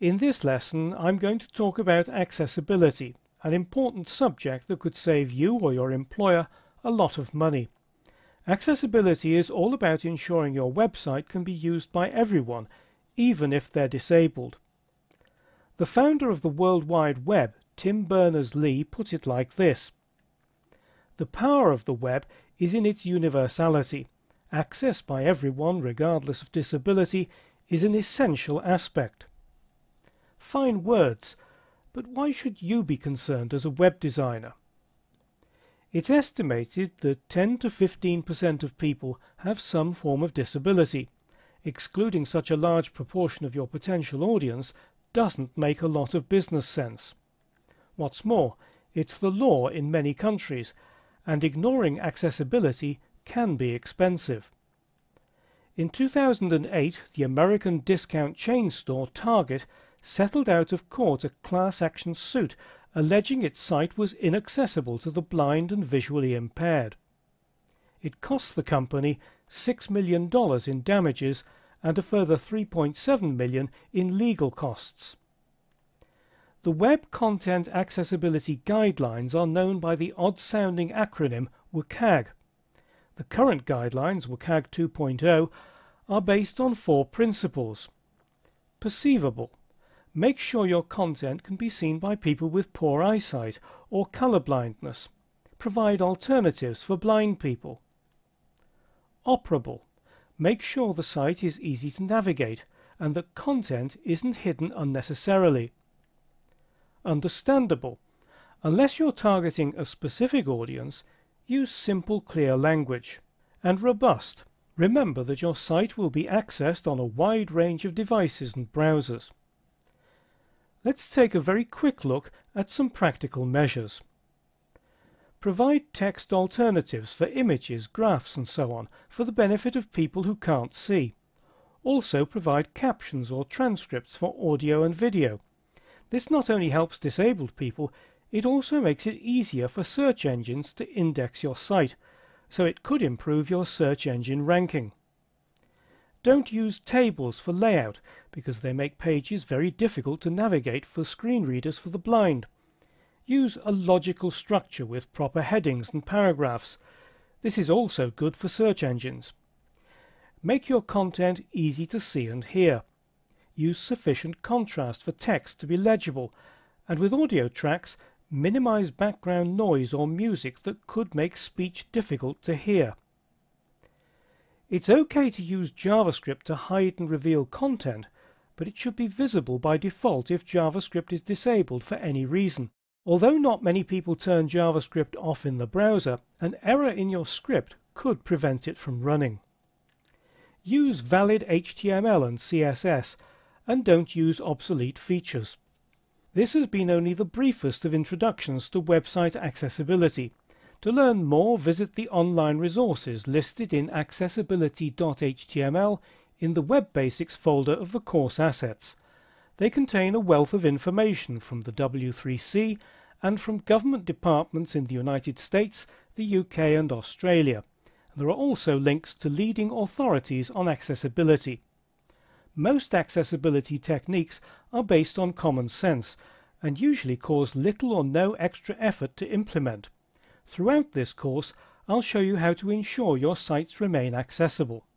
In this lesson, I'm going to talk about accessibility, an important subject that could save you or your employer a lot of money. Accessibility is all about ensuring your website can be used by everyone, even if they're disabled. The founder of the World Wide Web, Tim Berners-Lee, put it like this: "The power of the web is in its universality. Access by everyone, regardless of disability, is an essential aspect." Fine words, but why should you be concerned as a web designer? It's estimated that 10 to 15% of people have some form of disability. Excluding such a large proportion of your potential audience doesn't make a lot of business sense. What's more, it's the law in many countries, and ignoring accessibility can be expensive. In 2008, the American discount chain store Target settled out of court a class action suit alleging its site was inaccessible to the blind and visually impaired. It cost the company $6 million in damages and a further $3.7 million in legal costs. The Web Content Accessibility Guidelines are known by the odd-sounding acronym WCAG. The current guidelines, WCAG 2.0, are based on 4 principles. Perceivable. Make sure your content can be seen by people with poor eyesight or color blindness. Provide alternatives for blind people. Operable. Make sure the site is easy to navigate and that content isn't hidden unnecessarily. Understandable. Unless you're targeting a specific audience, use simple, clear language. And robust. Remember that your site will be accessed on a wide range of devices and browsers. Let's take a very quick look at some practical measures. Provide text alternatives for images, graphs and so on for the benefit of people who can't see. Also provide captions or transcripts for audio and video. This not only helps disabled people, it also makes it easier for search engines to index your site, so it could improve your search engine ranking. Don't use tables for layout because they make pages very difficult to navigate for screen readers for the blind. Use a logical structure with proper headings and paragraphs. This is also good for search engines. Make your content easy to see and hear. Use sufficient contrast for text to be legible, and with audio tracks, minimize background noise or music that could make speech difficult to hear. It's okay to use JavaScript to hide and reveal content, but it should be visible by default if JavaScript is disabled for any reason. Although not many people turn JavaScript off in the browser, an error in your script could prevent it from running. Use valid HTML and CSS, and don't use obsolete features. This has been only the briefest of introductions to website accessibility. To learn more, visit the online resources listed in accessibility.html in the Web Basics folder of the course assets. They contain a wealth of information from the W3C and from government departments in the United States, the UK and Australia. There are also links to leading authorities on accessibility. Most accessibility techniques are based on common sense and usually cause little or no extra effort to implement. Throughout this course, I'll show you how to ensure your sites remain accessible.